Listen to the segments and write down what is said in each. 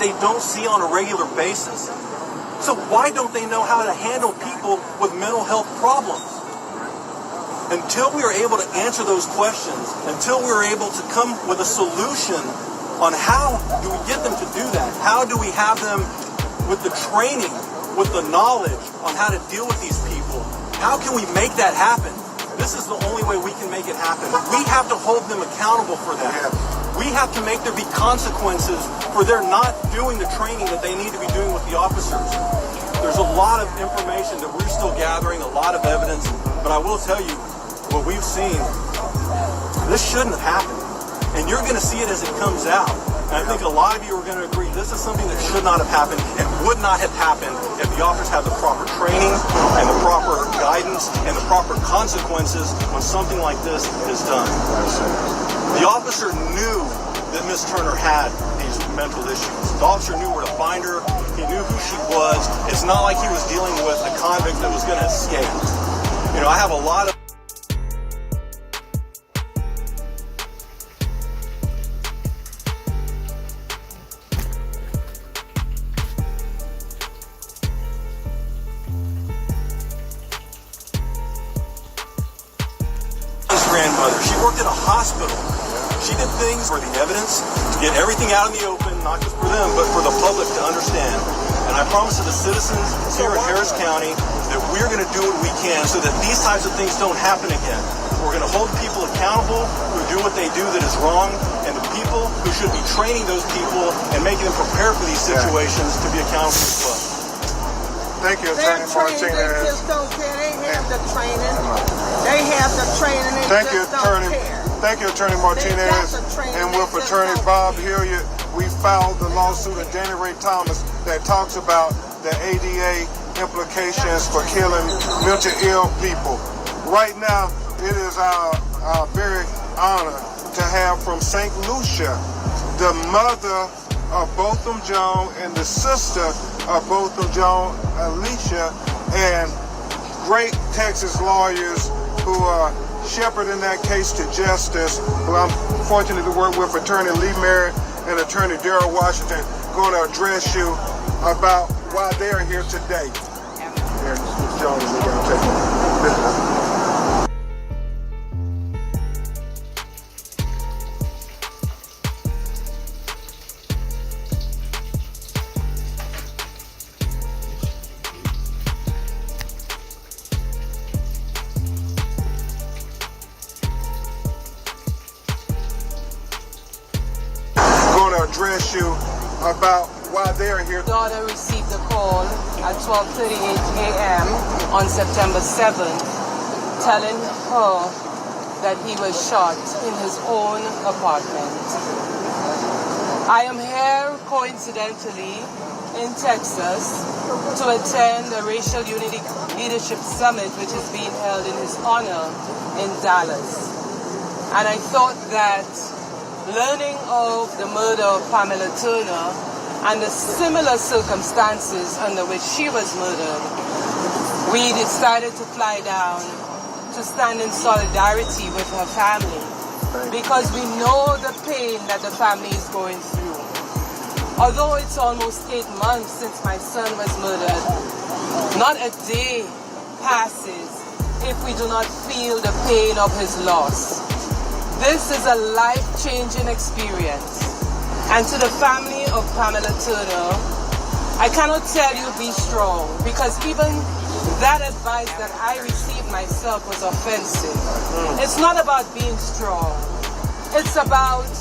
they don't see on a regular basis. So why don't they know how to handle people with mental health problems? Until we are able to answer those questions, until we are able to come with a solution on how do we get them to do that, how do we have them with the training, with the knowledge on how to deal with these people, how can we make that happen? This is the only way we can make it happen. We have to hold them accountable for that. We have to make there be consequences for their not doing the training that they need to be doing with the officers. There's a lot of information that we're still gathering, a lot of evidence, but I will tell you, what we've seen, this shouldn't have happened. And you're going to see it as it comes out. And I think a lot of you are going to agree this is something that should not have happened and would not have happened if the officers had the proper training and the proper guidance and the proper consequences when something like this is done. The officer knew that Ms. Turner had these mental issues. The officer knew where to find her. He knew who she was. It's not like he was dealing with a convict that was going to escape. You know, I have a lot of grandmother. She worked at a hospital. She did things for the evidence, to get everything out in the open, not just for them, but for the public to understand. And I promise to the citizens here in Harris County that we're going to do what we can so that these types of things don't happen again. We're going to hold people accountable who do what they do that is wrong, and the people who should be training those people and making them prepare for these situations to be accountable as well. Thank you, Attorney Martinez. They just don't care. They have the training. They have the training. They Thank you, just don't Attorney. care. Thank you, Attorney Martinez. And with Attorney Bob Hilliard, we filed the lawsuit of Danny Ray Thomas that talks about the ADA implications for killing mentally ill people. Right now, it is our very honor to have from St. Lucia the mother of Botham Joan and the sister of Botham Joan, Alicia, and great Texas lawyers who are shepherding that case to justice, who I'm fortunate to work with, Attorney Lee Merritt and Attorney Darrell Washington, going to address you about why they're here today. Here, Mr. Jones, we're going to take this. Address you about why they're here. My daughter received a call at 12:38 a.m. on September 7th telling her that he was shot in his own apartment. I am here coincidentally in Texas to attend the Racial Unity Leadership Summit, which is being held in his honor in Dallas. And I thought that learning of the murder of Pamela Turner and the similar circumstances under which she was murdered, we decided to fly down to stand in solidarity with her family because we know the pain that the family is going through. Although it's almost 8 months since my son was murdered, not a day passes if we do not feel the pain of his loss. This is a life-changing experience. And to the family of Pamela Turner, I cannot tell you be strong, because even that advice that I received myself was offensive. It's not about being strong. It's about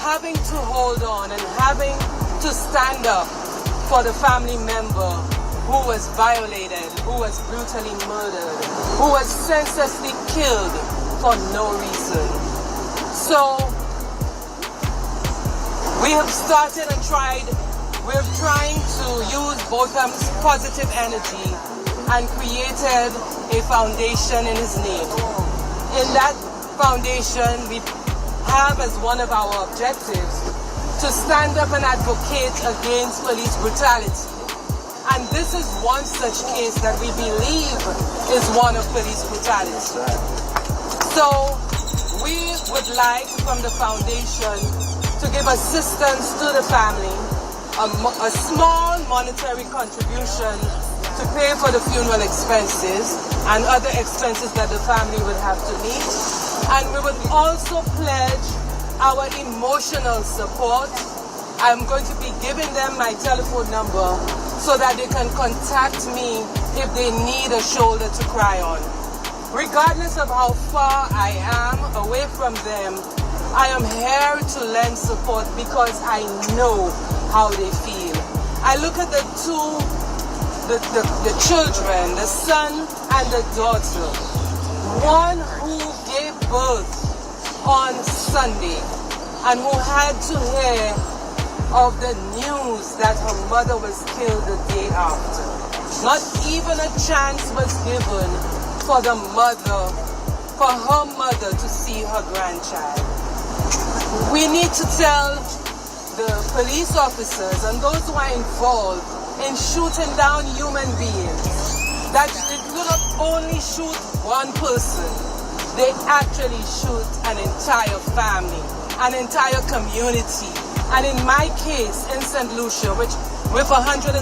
having to hold on and having to stand up for the family member who was violated, who was brutally murdered, who was senselessly killed for no reason. So we have started and we're trying to use Botham's positive energy and created a foundation in his name. In that foundation, we have as one of our objectives to stand up and advocate against police brutality. And this is one such case that we believe is one of police brutality. So we would like from the foundation to give assistance to the family a small monetary contribution to pay for the funeral expenses and other expenses that the family would have to meet. And we would also pledge our emotional support. I'm going to be giving them my telephone number so that they can contact me if they need a shoulder to cry on. Regardless of how far I am away from them, I am here to lend support because I know how they feel. I look at the children, the son and the daughter. One who gave birth on Sunday and who had to hear of the news that her mother was killed the day after. Not even a chance was given for the mother, for her mother to see her grandchild. We need to tell the police officers and those who are involved in shooting down human beings that they do not only shoot one person, they actually shoot an entire family, an entire community. And in my case, in St. Lucia, which with 170,000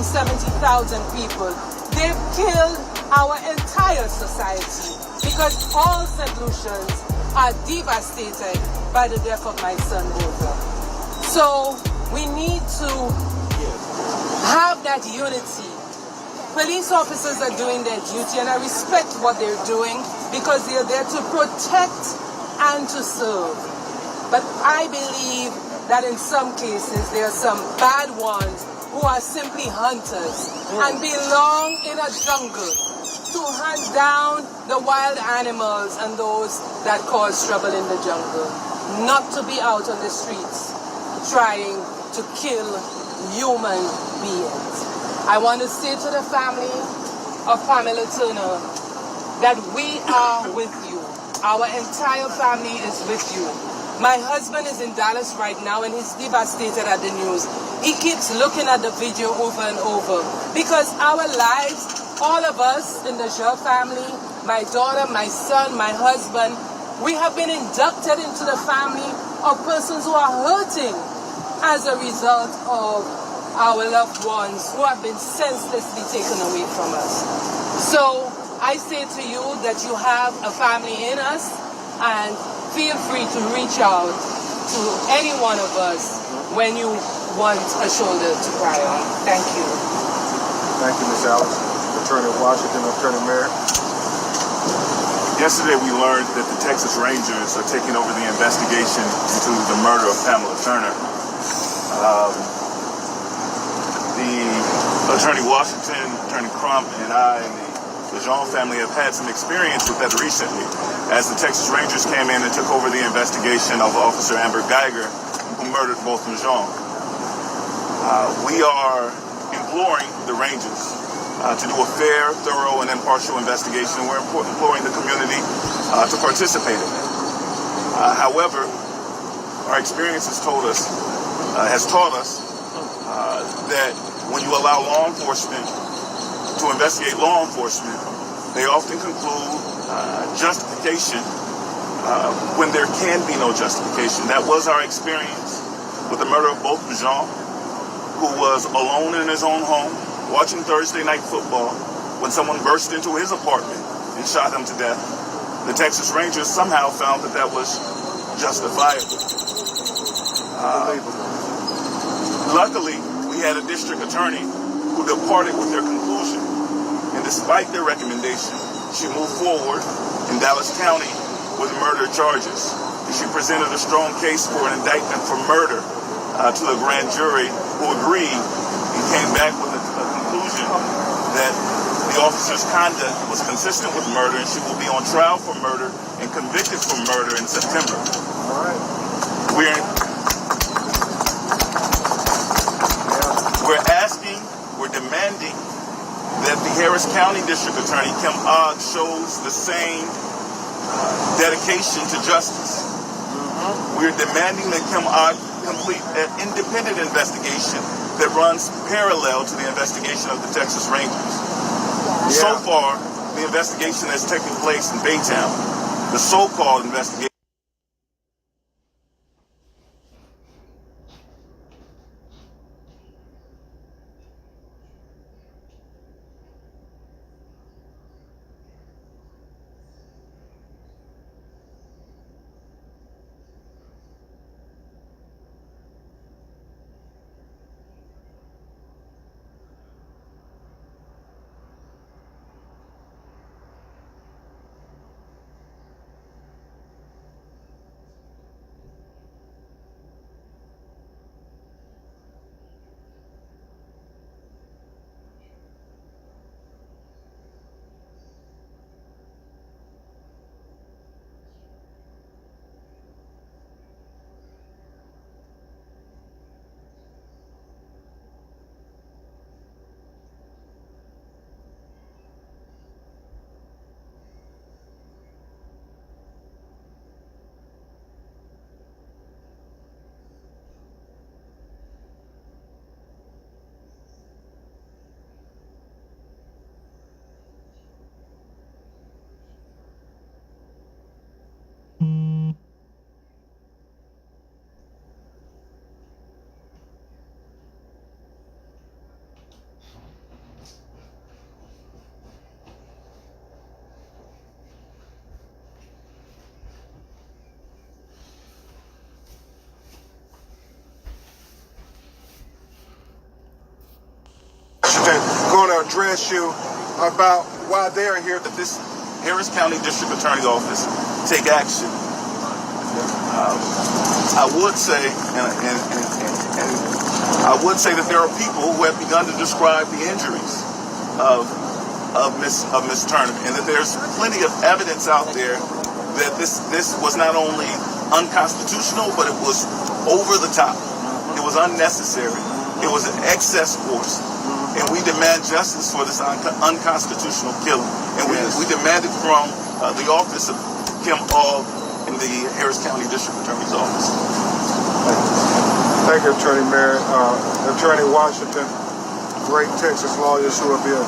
people, they've killed our entire society because all St. Lucians are devastated by the death of my son, Rosa. So we need to have that unity. Police officers are doing their duty, and I respect what they're doing because they're there to protect and to serve. But I believe that in some cases there are some bad ones who are simply hunters and belong in a jungle to hunt down the wild animals and those that cause trouble in the jungle, not to be out on the streets trying to kill human beings. I want to say to the family of Pamela Turner that we are with you. Our entire family is with you. My husband is in Dallas right now and he's devastated at the news. He keeps looking at the video over and over because our lives, all of us in the Jha family, my daughter, my son, my husband, we have been inducted into the family of persons who are hurting as a result of our loved ones who have been senselessly taken away from us. So I say to you that you have a family in us, and feel free to reach out to any one of us when you want a shoulder to cry on. Thank you. Thank you, Ms. Alice. Attorney Washington, Attorney Merritt. Yesterday we learned that the Texas Rangers are taking over the investigation into the murder of Pamela Turner. The Attorney Washington, Attorney Crump, and I and the Jean family have had some experience with that recently, as the Texas Rangers came in and took over the investigation of Officer Amber Geiger, who murdered Botham Jean. We are imploring the Rangers to do a fair, thorough, and impartial investigation. We're imploring the community to participate in it. However, our experience has taught us that when you allow law enforcement to investigate law enforcement, they often conclude justification when there can be no justification. That was our experience with the murder of Botham Jean, who was alone in his own home, watching Thursday night football, when someone burst into his apartment and shot him to death. The Texas Rangers somehow found that that was justifiable. Luckily, we had a district attorney who departed with their conclusion. And despite their recommendation, she moved forward in Dallas County with murder charges. And she presented a strong case for an indictment for murder to the grand jury, who agreed and came back with a conclusion that the officer's conduct was consistent with murder, and she will be on trial for murder and convicted for murder in September. All right. We're demanding that the Harris County District Attorney, Kim Ogg, shows the same dedication to justice. We're demanding that Kim Ogg complete an independent investigation that runs parallel to the investigation of the Texas Rangers. So far, the investigation that's taking place in Baytown, the so-called investigation, address you about why they're here. That this Harris County District Attorney's Office take action. I would say, and I would say that there are people who have begun to describe the injuries of Miss Turner, and that there's plenty of evidence out there that this was not only unconstitutional, but it was over the top. It was unnecessary. It was an excess force. And we demand justice for this unconstitutional killing. And we demand it from the office of Kim All in the Harris County District Attorney's Office. Thank you, Attorney Merritt. Attorney Washington, great Texas lawyers who will be a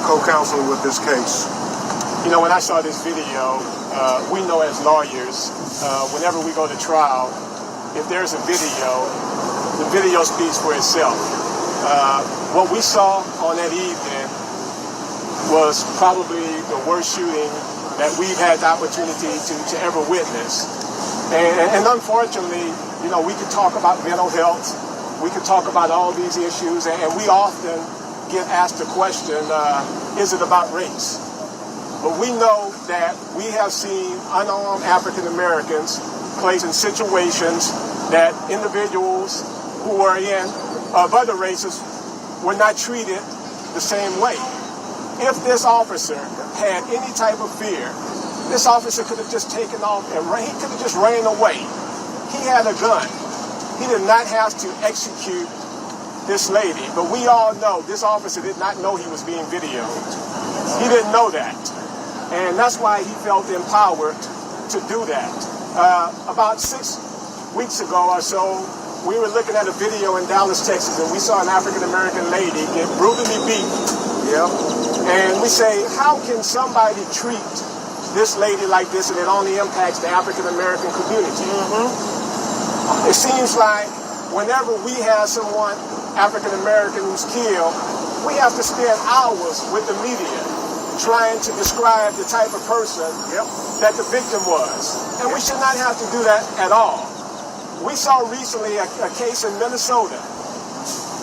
co-counsel with this case. You know, when I saw this video, we know as lawyers, whenever we go to trial, if there's a video, the video speaks for itself. What we saw on that evening was probably the worst shooting that we've had the opportunity to ever witness. And unfortunately, you know, we could talk about mental health, we could talk about all these issues, and we often get asked the question, is it about race? But we know that we have seen unarmed African Americans placed in situations that individuals who are of other races were not treated the same way. If this officer had any type of fear, this officer could have just taken off and he could have just ran away. He had a gun. He did not have to execute this lady. But we all know this officer did not know he was being videoed. He didn't know that. And that's why he felt empowered to do that. About 6 weeks ago or so, we were looking at a video in Dallas, Texas, and we saw an African-American lady get brutally beaten. Yep. And we say, how can somebody treat this lady like this and it only impacts the African-American community? It seems like whenever we have someone, African-American, who's killed, we have to spend hours with the media trying to describe the type of person that the victim was. And we should not have to do that at all. We saw recently a case in Minnesota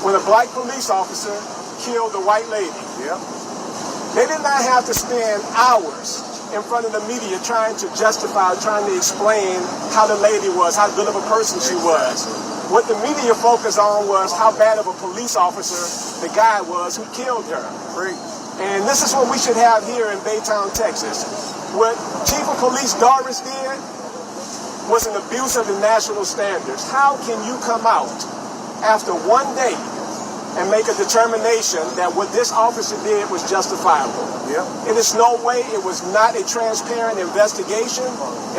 when a black police officer killed a white lady. They did not have to spend hours in front of the media trying to justify, trying to explain how the lady was, how good of a person she was. What the media focused on was how bad of a police officer the guy was who killed her. And this is what we should have here in Baytown, Texas. What Chief of Police Doris did was an abuse of the national standards. How can you come out after one day and make a determination that what this officer did was justifiable? It is no way, it was not a transparent investigation.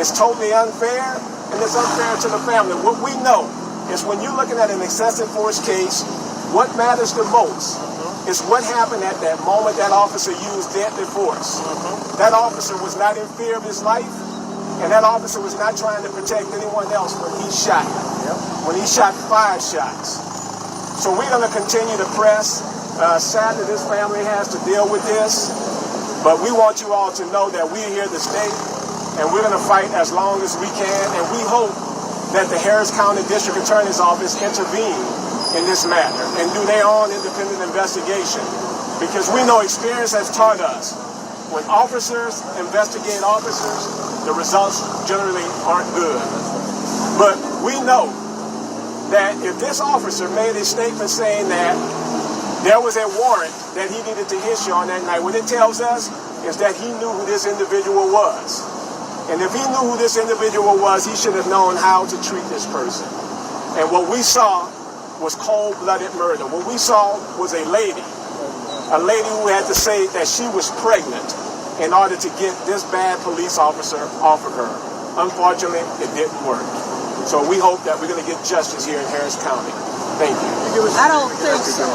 It's totally unfair, and it's unfair to the family. What we know is when you're looking at an excessive force case, what matters the most is what happened at that moment that officer used deadly force. That officer was not in fear of his life, and that officer was not trying to protect anyone else when he shot. When he shot 5 shots. So we're going to continue to press. Sad that this family has to deal with this, but we want you all to know that we're here to stay, and we're going to fight as long as we can, and we hope that the Harris County District Attorney's Office intervene in this matter and do their own independent investigation, because we know experience has taught us when officers investigate officers, the results generally aren't good. But we know that if this officer made a statement saying that there was a warrant that he needed to issue on that night, what it tells us is that he knew who this individual was. And if he knew who this individual was, he should have known how to treat this person. And what we saw was cold-blooded murder. What we saw was a lady who had to say that she was pregnant in order to get this bad police officer off of her. Unfortunately, it didn't work. So we hope that we're going to get justice here in Harris County. Thank you. I don't think so.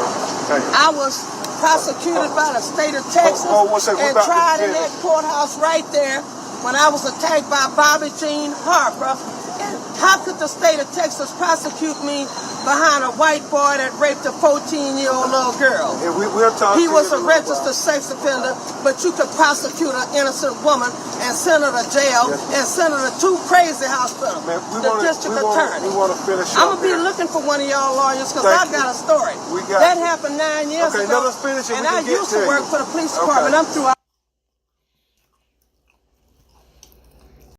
I was prosecuted by the state of Texas and tried in that courthouse right there when I was attacked by Bobby Jean Harper. And how could the state of Texas prosecute me behind a white boy that raped a 14-year-old little girl? And we'll talk He to was you a in little registered sex offender, but you could prosecute an innocent woman and send her to jail and send her to two crazy hospitals. Man, The district attorney. We want to finish I'm up going to be here. looking for one of y'all lawyers because Thank I got a story. We got That you. happened 9 years Okay, ago. let us finish and And we I can get used to to work you. for the police Okay. department. I'm through.